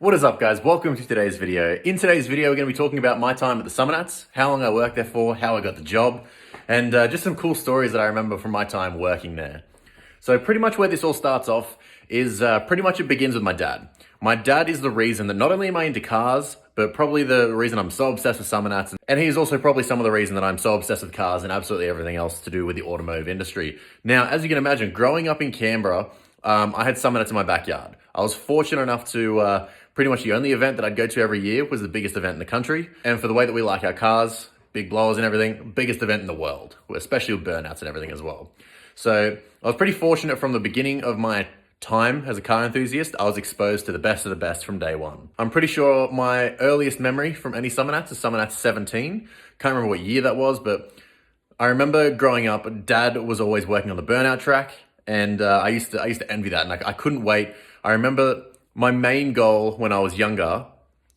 What is up, guys? Welcome to today's video. In today's video, we're going to be talking about my time at the Summernats, how long I worked there for, how I got the job, and just some cool stories that I remember from my time working there. So pretty much where this all starts off is pretty much it begins with my dad. My dad is the reason that not only am I into cars, but probably the reason I'm so obsessed with Summernats. And he's also probably some of the reason that I'm so obsessed with cars and absolutely everything else to do with the automotive industry. Now, as you can imagine, growing up in Canberra, I had Summernats in my backyard. I was fortunate enough to pretty much the only event that I'd go to every year was the biggest event in the country. And for the way that we like our cars, big blowers and everything, biggest event in the world, especially with burnouts and everything as well. So I was pretty fortunate from the beginning of my time as a car enthusiast. I was exposed to the best of the best from day one. I'm pretty sure my earliest memory from any Summernats is Summernats 17. Can't remember what year that was, but I remember growing up, Dad was always working on the burnout track, and I used to envy that, and I couldn't wait. I remember my main goal when I was younger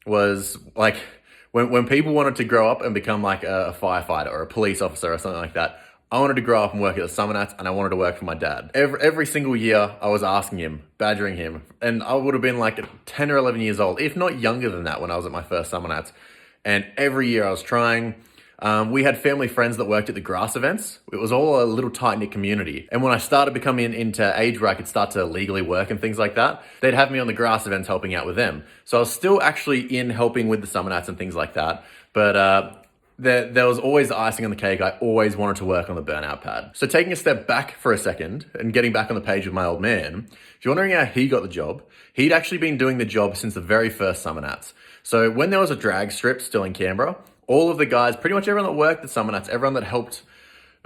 was like when people wanted to grow up and become like a firefighter or a police officer or something like that. I wanted to grow up and work at the Summernats, and I wanted to work for my dad. Every single year, I was asking him, badgering him, and I would have been like 10 or 11 years old, if not younger than that when I was at my first Summernats. And every year I was trying. We had family friends that worked at the grass events. It was all a little tight-knit community. And when I started becoming into age where I could start to legally work and things like that, they'd have me on the grass events helping out with them. So I was still actually in helping with the Summernats and things like that. But there was always the icing on the cake. I always wanted to work on the Burnout Pad. So taking a step back for a second and getting back on the page with my old man, if you're wondering how he got the job, he'd actually been doing the job since the very first Summernats. So when there was a drag strip still in Canberra, all of the guys, pretty much everyone that worked at Summernats, everyone that helped,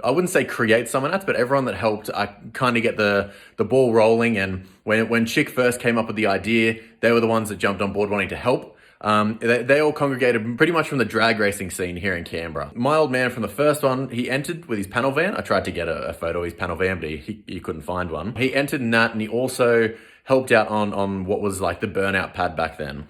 I wouldn't say create Summernats, but everyone that helped kind of get the ball rolling. And when Chick first came up with the idea, they were the ones that jumped on board wanting to help. They all congregated pretty much from the drag racing scene here in Canberra. My old man from the first one, he entered with his panel van. I tried to get a photo of his panel van, but he couldn't find one. He entered in that, and he also helped out on what was like the Burnout Pad back then.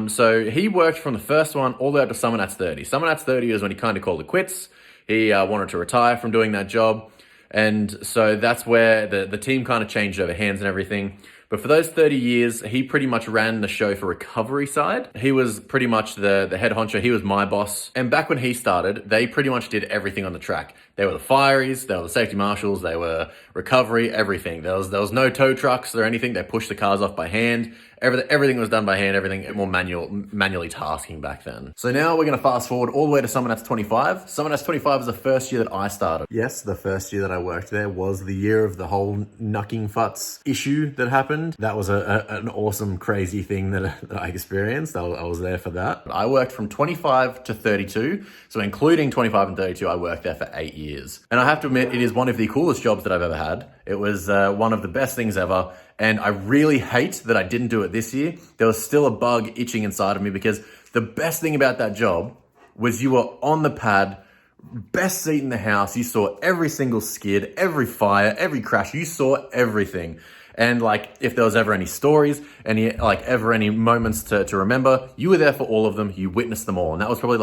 So he worked from the first one all the way up to Summernats 30. Summernats 30 is when he kind of called it quits. He wanted to retire from doing that job. And so that's where the team kind of changed over hands and everything. But for those 30 years, he pretty much ran the show for recovery side. He was pretty much the head honcho. He was my boss. And back when he started, they pretty much did everything on the track. They were the fireys, they were the safety marshals, they were recovery, everything. There was no tow trucks or anything. They pushed the cars off by hand. Everything was done by hand, everything more manually tasking back then. So now we're going to fast forward all the way to Summernats 25. Summernats 25 is the first year that I started. Yes, the first year that I worked there was the year of the whole knucking futs issue that happened. That was an awesome, crazy thing that I experienced. I was there for that. I worked from 25 to 32. So including 25 and 32, I worked there for 8 years. And I have to admit, it is one of the coolest jobs that I've ever had. It was one of the best things ever. And I really hate that I didn't do it this year. There was still a bug itching inside of me because the best thing about that job was you were on the pad, best seat in the house. You saw every single skid, every fire, every crash. You saw everything. And like, if there was ever any stories, any moments to remember, you were there for all of them. You witnessed them all. And that was probably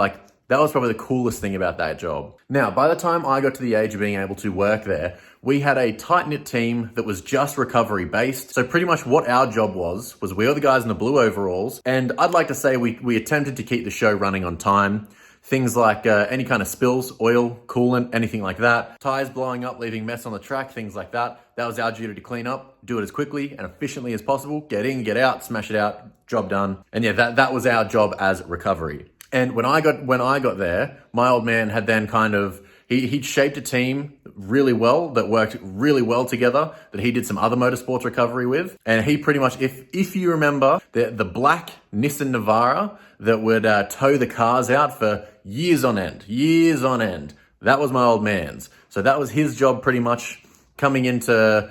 the coolest thing about that job. Now, by the time I got to the age of being able to work there, we had a tight-knit team that was just recovery based. So pretty much what our job was we were the guys in the blue overalls. And I'd like to say we attempted to keep the show running on time. Things like any kind of spills, oil, coolant, anything like that. Tires blowing up, leaving mess on the track, things like that. That was our duty to clean up, do it as quickly and efficiently as possible. Get in, get out, smash it out, job done. And yeah, that was our job as recovery. And when I got there, my old man had then kind of, he'd shaped a team really well that worked really well together, that he did some other motorsports recovery with. And he pretty much, if you remember, the black Nissan Navara that would tow the cars out for years on end, that was my old man's. So that was his job pretty much coming into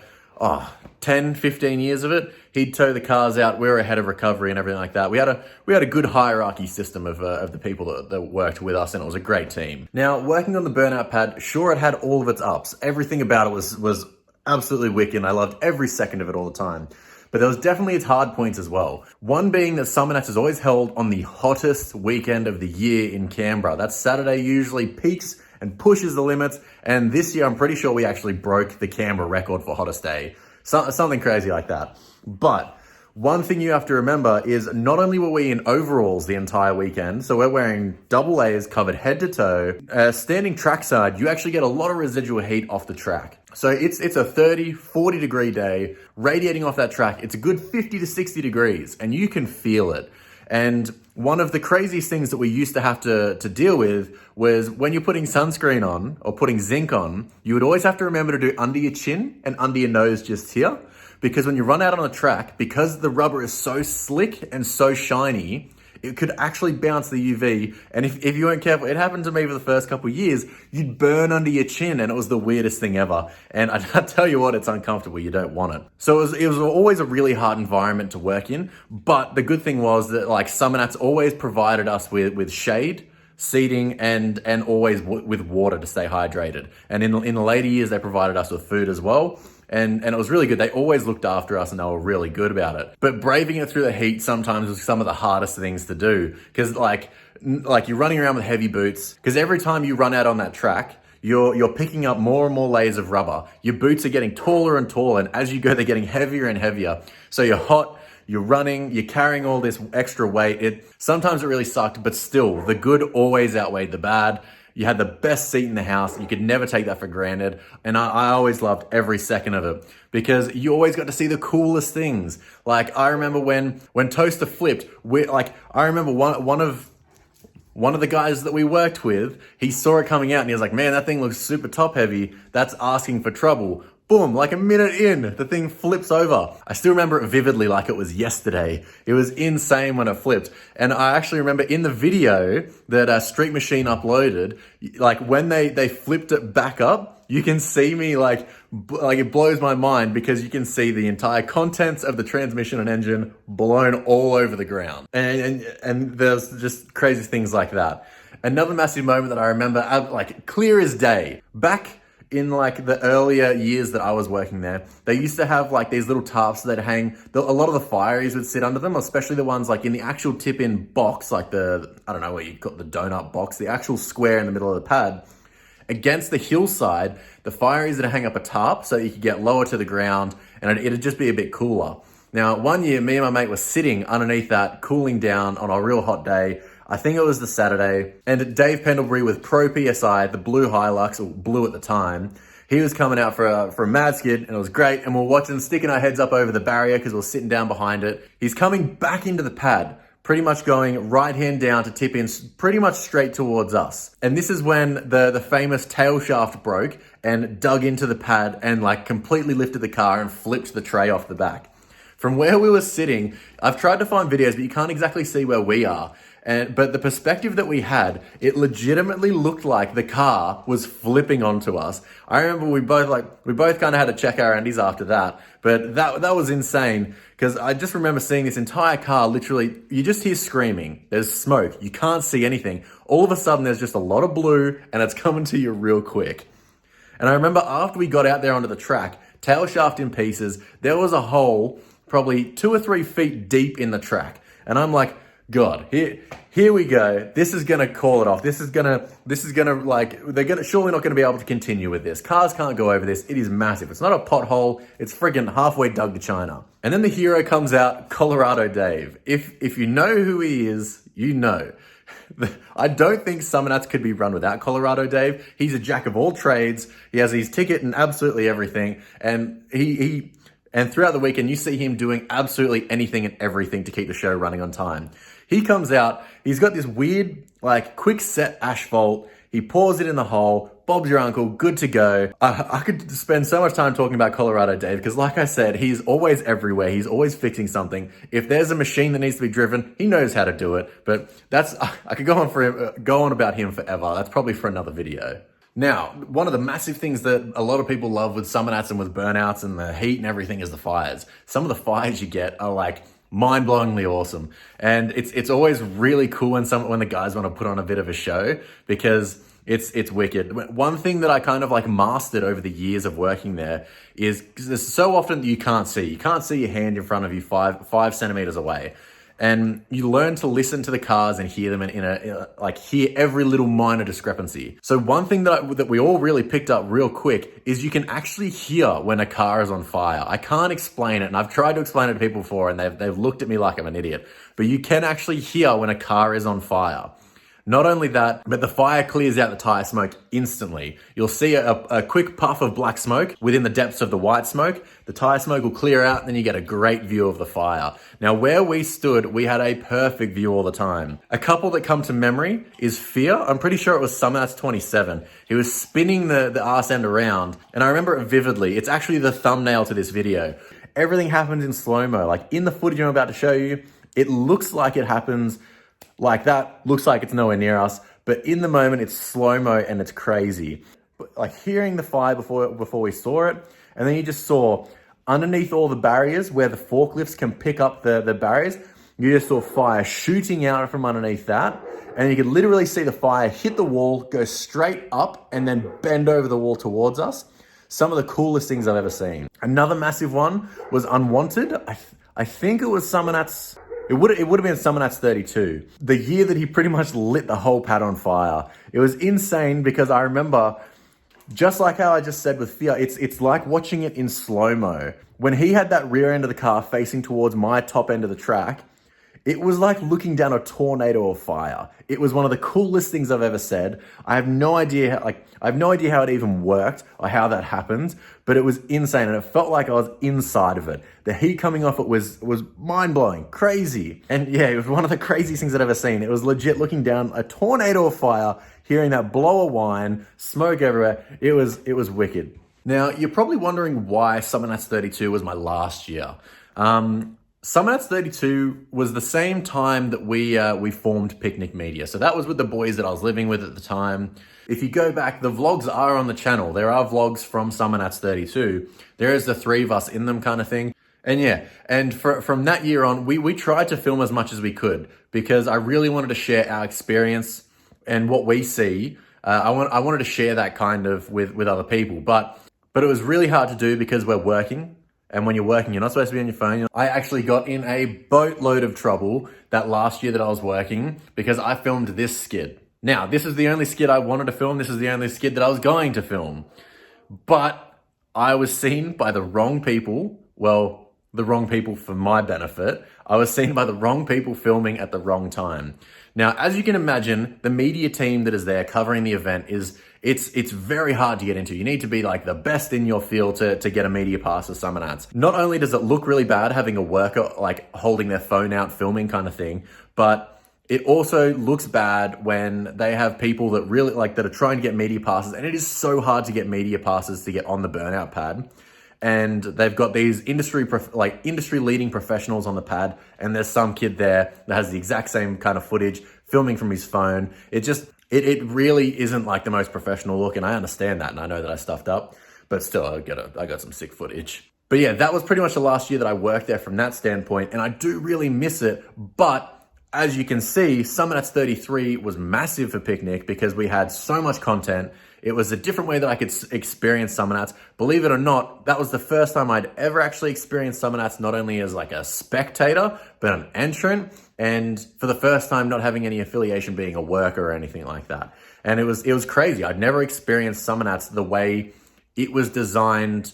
10, 15 years of it. He'd tow the cars out. We were ahead of recovery and everything like that. We had a good hierarchy system of the people that worked with us, and it was a great team. Now, working on the Burnout Pad, sure, it had all of its ups. Everything about it was absolutely wicked, and I loved every second of it all the time. But there was definitely its hard points as well. One being that Summernats is always held on the hottest weekend of the year in Canberra. That Saturday usually peaks and pushes the limits. And this year, I'm pretty sure we actually broke the Canberra record for hottest day. Something crazy like that. But One thing you have to remember is not only were we in overalls the entire weekend, so we're wearing double layers covered head to toe, standing trackside, you actually get a lot of residual heat off the track. So it's a 30, 40 degree day, radiating off that track. It's a good 50 to 60 degrees, and you can feel it. And one of the craziest things that we used to have to deal with was when you're putting sunscreen on or putting zinc on, you would always have to remember to do under your chin and under your nose just here. Because when you run out on the track, because the rubber is so slick and so shiny, it could actually bounce the UV. And if you weren't careful, it happened to me for the first couple of years, you'd burn under your chin, and it was the weirdest thing ever. And I tell you what, it's uncomfortable. You don't want it. So it was always a really hard environment to work in. But the good thing was that like Summernats always provided us with shade, seating, and always with water to stay hydrated. And in the later years, they provided us with food as well. And it was really good. They always looked after us, and they were really good about it. But braving it through the heat sometimes was some of the hardest things to do. Because like you're running around with heavy boots. Because every time you run out on that track, you're picking up more and more layers of rubber. Your boots are getting taller and taller, and as you go, they're getting heavier and heavier. So you're hot, you're running, you're carrying all this extra weight. Sometimes it really sucked, but still, the good always outweighed the bad. You had the best seat in the house. You could never take that for granted. And I always loved every second of it because you always got to see the coolest things. Like I remember when Toaster flipped, I remember one of the guys that we worked with, he saw it coming out and he was like, man, that thing looks super top heavy. That's asking for trouble. Boom, like a minute in, the thing flips over. I still remember it vividly like it was yesterday. It was insane when it flipped. And I actually remember in the video that Street Machine uploaded, like when they flipped it back up, you can see me like it blows my mind because you can see the entire contents of the transmission and engine blown all over the ground. And there's just crazy things like that. Another massive moment that I remember, like clear as day, back in like the earlier years that I was working there, they used to have like these little tarps that hang. A lot of the fireys would sit under them, especially the ones like in the actual tip-in box, like I don't know what you call the donut box, the actual square in the middle of the pad. Against the hillside, the fireys would hang up a tarp so you could get lower to the ground and it'd just be a bit cooler. Now, one year, me and my mate were sitting underneath that, cooling down on a real hot day. I think it was the Saturday, and Dave Pendlebury with Pro PSI, the blue Hilux, or blue at the time, he was coming out for a mad skid, and it was great, and we're watching, sticking our heads up over the barrier because we're sitting down behind it. He's coming back into the pad, pretty much going right hand down to tip in pretty much straight towards us. And this is when the famous tail shaft broke and dug into the pad and like completely lifted the car and flipped the tray off the back. From where we were sitting, I've tried to find videos, but you can't exactly see where we are. But the perspective that we had, it legitimately looked like the car was flipping onto us. I remember we both kind of had to check our Andes after that, but that was insane because I just remember seeing this entire car literally, you just hear screaming, there's smoke, you can't see anything. All of a sudden there's just a lot of blue and it's coming to you real quick. And I remember after we got out there onto the track, tail shaft in pieces, there was a hole probably 2 or 3 feet deep in the track. And I'm like, God, here we go. This is gonna call it off. This is gonna like, they're surely not gonna be able to continue with this. Cars can't go over this. It is massive. It's not a pothole. It's friggin' halfway dug to China. And then the hero comes out, Colorado Dave. If you know who he is, you know. I don't think Summernats could be run without Colorado Dave. He's a jack of all trades. He has his ticket and absolutely everything. And and throughout the weekend, you see him doing absolutely anything and everything to keep the show running on time. He comes out, he's got this weird, like, quick set asphalt. He pours it in the hole. Bob's your uncle, good to go. I could spend so much time talking about Colorado Dave because like I said, he's always everywhere. He's always fixing something. If there's a machine that needs to be driven, he knows how to do it. But I could go on about him forever. That's probably for another video. Now, one of the massive things that a lot of people love with Summernats and with burnouts and the heat and everything is the fires. Some of the fires you get are like mind-blowingly awesome. And it's always really cool when the guys want to put on a bit of a show because it's wicked. One thing that I kind of like mastered over the years of working there is because there's so often that you can't see your hand in front of you five centimeters away. and you learn to listen to the cars and hear them like hear every little minor discrepancy. So one thing that we all really picked up real quick is you can actually hear when a car is on fire. I can't explain it, and I've tried to explain it to people before, and they've looked at me like I'm an idiot. But you can actually hear when a car is on fire. Not only that, but the fire clears out the tire smoke instantly. You'll see a quick puff of black smoke within the depths of the white smoke. The tire smoke will clear out, and then you get a great view of the fire. Now, where we stood, we had a perfect view all the time. A couple that come to memory is Fear. I'm pretty sure it was Summernats 27. He was spinning the arse end around, and I remember it vividly. It's actually the thumbnail to this video. Everything happens in slow-mo. Like in the footage I'm about to show you, it looks like it happens like that, looks like it's nowhere near us, but in the moment it's slow-mo and it's crazy. But like hearing the fire before we saw it, and then you just saw underneath all the barriers where the forklifts can pick up the barriers, you just saw fire shooting out from underneath that, and you could literally see the fire hit the wall, go straight up, and then bend over the wall towards us. Some of the coolest things I've ever seen. Another massive one was Unwanted. I think it was Summernats. It would have been Summernats 32, the year that he pretty much lit the whole pad on fire. It was insane because I remember, just like how I just said with Fear, it's like watching it in slow-mo. When he had that rear end of the car facing towards my top end of the track, it was like looking down a tornado of fire. It was one of the coolest things I've ever said. I have no idea how it even worked or how that happened, but it was insane, and it felt like I was inside of it. The heat coming off it was mind-blowing, crazy. And yeah, it was one of the craziest things I've ever seen. It was legit looking down a tornado of fire, hearing that blow of wine, smoke everywhere. It was wicked. Now, you're probably wondering why Summernats 32 was my last year. Summernats 32 was the same time that we formed Picnic Media. So that was with the boys that I was living with at the time. If you go back, the vlogs are on the channel. There are vlogs from Summernats 32. There is the three of us in them kind of thing. And yeah, and from that year on, we tried to film as much as we could because I really wanted to share our experience and what we see. I wanted to share that kind of with other people, but it was really hard to do because we're working. And when you're working, you're not supposed to be on your phone. I actually got in a boatload of trouble that last year that I was working because I filmed this skid. Now, this is the only skid I wanted to film. This is the only skid that I was going to film. But I was seen by the wrong people. Well, the wrong people for my benefit. I was seen by the wrong people filming at the wrong time. Now, as you can imagine, the media team that is there covering the event it's very hard to get into. You need to be like the best in your field to get a media pass for Summernats. Not only does it look really bad having a worker like holding their phone out filming kind of thing, but it also looks bad when they have people that really that are trying to get media passes, and it is so hard to get media passes to get on the Burnout Pad. And they've got these industry leading professionals on the pad, and there's some kid there that has the exact same kind of footage filming from his phone. It really isn't like the most professional look, and I understand that, and I know that I stuffed up, but still I got some sick footage. But yeah, that was pretty much the last year that I worked there from that standpoint, and I do really miss it. But as you can see, Summernats 33 was massive for Picnic because we had so much content. It was a different way that I could experience Summernats. Believe it or not, that was the first time I'd ever actually experienced Summernats, not only as like a spectator, but an entrant. And for the first time, not having any affiliation being a worker or anything like that. And it was crazy. I'd never experienced Summernats the way it was designed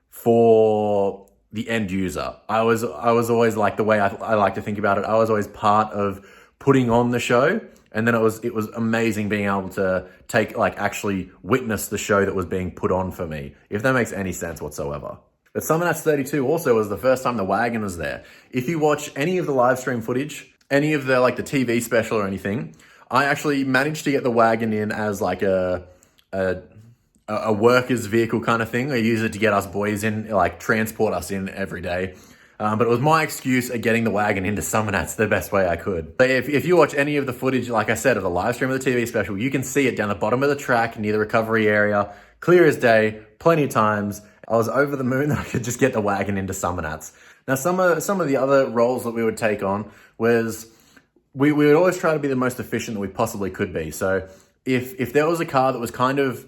for the end user. I was always like, the way I like to think about it, I was always part of putting on the show. And then it was amazing being able to actually witness the show that was being put on for me, if that makes any sense whatsoever. But Summernats 32 also was the first time the Wagon was there. If you watch any of the live stream footage, any of the the TV special or anything, I actually managed to get the Wagon in as like a worker's vehicle kind of thing. I use it to get us boys in, transport us in every day. But it was my excuse at getting the Wagon into Summernats the best way I could. But if you watch any of the footage, like I said, of the live stream of the TV special, you can see it down the bottom of the track near the recovery area, clear as day, plenty of times. I was over the moon that I could just get the Wagon into Summernats. Now, some of the other roles that we would take on was we would always try to be the most efficient that we possibly could be. So if there was a car that was kind of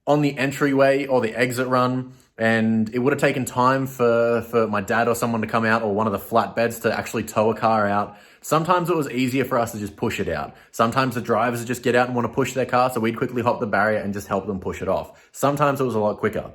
on the entryway or the exit run, and it would have taken time for my dad or someone to come out, or one of the flatbeds to actually tow a car out. Sometimes it was easier for us to just push it out. Sometimes the drivers would just get out and want to push their car, so we'd quickly hop the barrier and just help them push it off. Sometimes it was a lot quicker.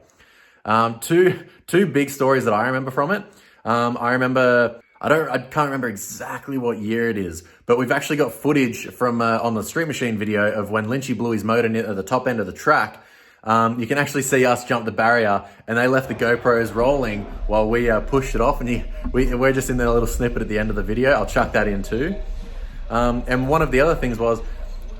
Two big stories that I remember from it. I remember, I can't remember exactly what year it is, but we've actually got footage from on the Street Machine video of when Lynchy blew his motor at the top end of the track. You can actually see us jump the barrier, and they left the GoPros rolling while we pushed it off, and we're just in the little snippet at the end of the video. I'll chuck that in too. And one of the other things was,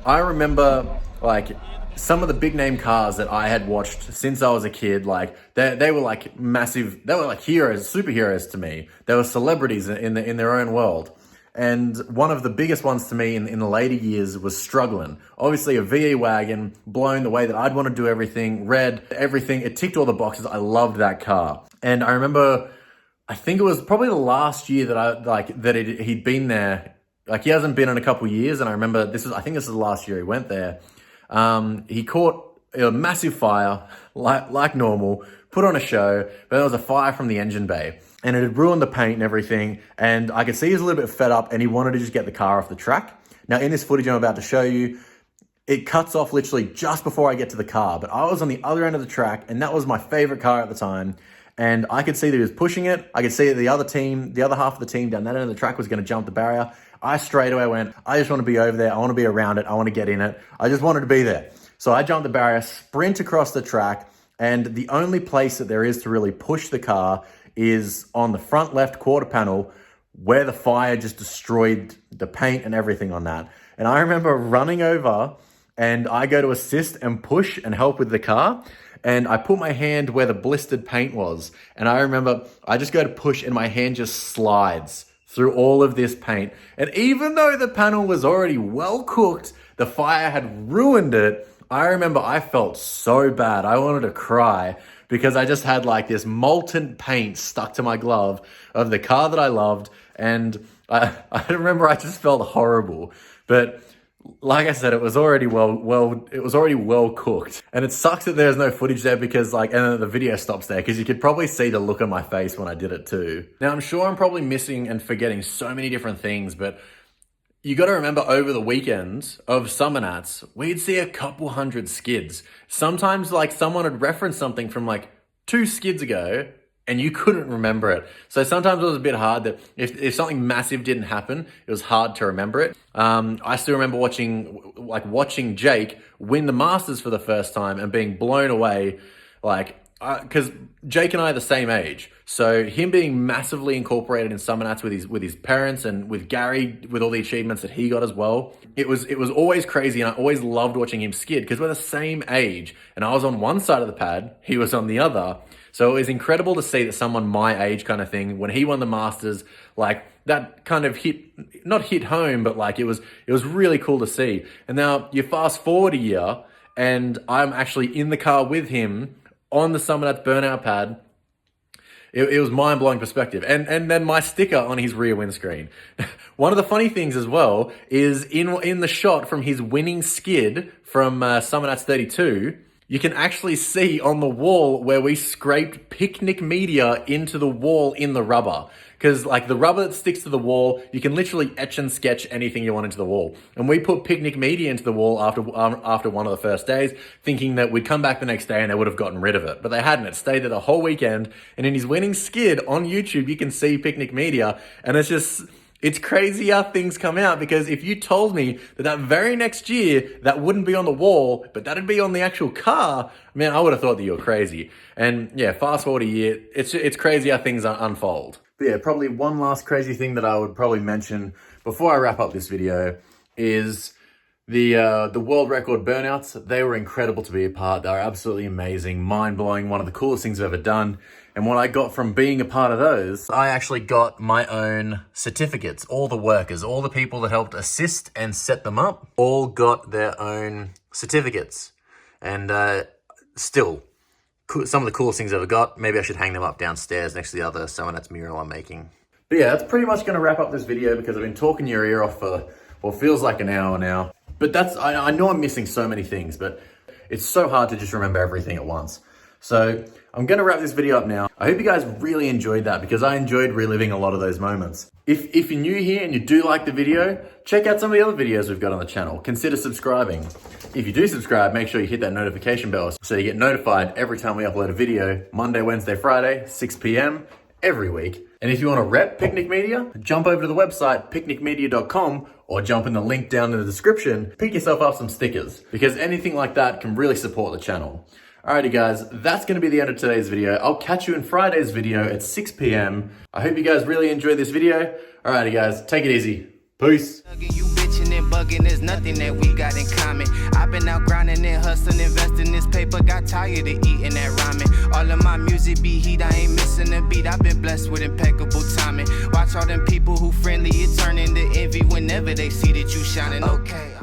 I remember like some of the big name cars that I had watched since I was a kid, like they were like massive, they were like heroes, superheroes to me. They were celebrities in their own world. And one of the biggest ones to me in the later years was struggling. Obviously a VE wagon, blown the way that I'd want to do everything, red, everything. It ticked all the boxes. I loved that car. And I remember, I think it was probably the last year that he'd been there. Like he hasn't been in a couple years. And I remember I think this is the last year he went there. He caught a massive fire, like normal, put on a show, but there was a fire from the engine bay, and it had ruined the paint and everything, and I could see he was a little bit fed up, and he wanted to just get the car off the track. Now, in this footage I'm about to show you, it cuts off literally just before I get to the car, but I was on the other end of the track, and that was my favorite car at the time, and I could see that he was pushing it. I could see that the other half of the team down that end of the track was going to jump the barrier. I straight away went, I just want to be over there. I want to be around it. I want to get in it. I just wanted to be there. So I jumped the barrier, sprint across the track, and the only place that there is to really push the car is on the front left quarter panel, where the fire just destroyed the paint and everything on that. And I remember running over, and I go to assist and push and help with the car, and I put my hand where the blistered paint was. And I remember I just go to push, and my hand just slides through all of this paint. And even though the panel was already well cooked, the fire had ruined it. I remember I felt so bad. I wanted to cry because I just had like this molten paint stuck to my glove of the car that I loved. And I remember I just felt horrible. But like I said, it was already well cooked. And it sucks that there's no footage there because and then the video stops there, because you could probably see the look on my face when I did it too. Now, I'm sure I'm probably missing and forgetting so many different things, but you got to remember, over the weekends of Summernats, we'd see a couple hundred skids. Sometimes someone would reference something from 2 skids ago, and you couldn't remember it. So sometimes it was a bit hard that if something massive didn't happen, it was hard to remember it. I still remember watching Jake win the Masters for the first time and being blown away, because Jake and I are the same age. So him being massively incorporated in Summernats with his parents, and with Gary, with all the achievements that he got as well. It was always crazy, and I always loved watching him skid because we're the same age. And I was on one side of the pad, he was on the other. So it was incredible to see that someone my age kind of thing, when he won the Masters, that kind of not hit home, but it was really cool to see. And now you fast forward a year, and I'm actually in the car with him on the Summernats Burnout Pad. It was mind-blowing perspective. And then my sticker on his rear windscreen. One of the funny things as well is in the shot from his winning skid from Summernats 32, you can actually see on the wall where we scraped picnic media into the wall in the rubber. Because the rubber that sticks to the wall, you can literally etch and sketch anything you want into the wall. And we put picnic media into the wall after one of the first days, thinking that we'd come back the next day and they would have gotten rid of it. But they hadn't. It stayed there the whole weekend. And in his winning skid on YouTube, you can see picnic media. And it's crazy how things come out, because if you told me that very next year that wouldn't be on the wall, but that'd be on the actual car, man, I would have thought that you were crazy. And yeah, fast forward a year, it's crazy how things unfold. But yeah, probably one last crazy thing that I would probably mention before I wrap up this video is the world record burnouts. They were incredible to be a part. They were absolutely amazing, mind-blowing, one of the coolest things I've ever done. And what I got from being a part of those, I actually got my own certificates. All the workers, all the people that helped assist and set them up, all got their own certificates. And still, some of the coolest things I've ever got. Maybe I should hang them up downstairs next to the other Summernats mural I'm making. But yeah, that's pretty much going to wrap up this video, because I've been talking your ear off for what feels like an hour now. But I know I'm missing so many things, but it's so hard to just remember everything at once. So I'm gonna wrap this video up now. I hope you guys really enjoyed that because I enjoyed reliving a lot of those moments. If you're new here and you do like the video, check out some of the other videos we've got on the channel. Consider subscribing. If you do subscribe, make sure you hit that notification bell so you get notified every time we upload a video, Monday, Wednesday, Friday, 6 p.m. every week. And if you want to rep Picnic Media, jump over to the website, picnicmedia.com, or jump in the link down in the description, pick yourself up some stickers, because anything like that can really support the channel. Alrighty guys, that's going to be the end of today's video. I'll catch you in Friday's video at 6 p.m. I hope you guys really enjoyed this video. Alrighty guys, take it easy. Peace. You bitching and bugging, there's nothing that we got in common. I've been out grinding and hustling, investing this paper, got tired of eating that ramen. All of my music be heat, I ain't missing a beat. I've been blessed with impeccable timing. Watch all them people who friendly, it turn into envy whenever they see that you shining. Okay.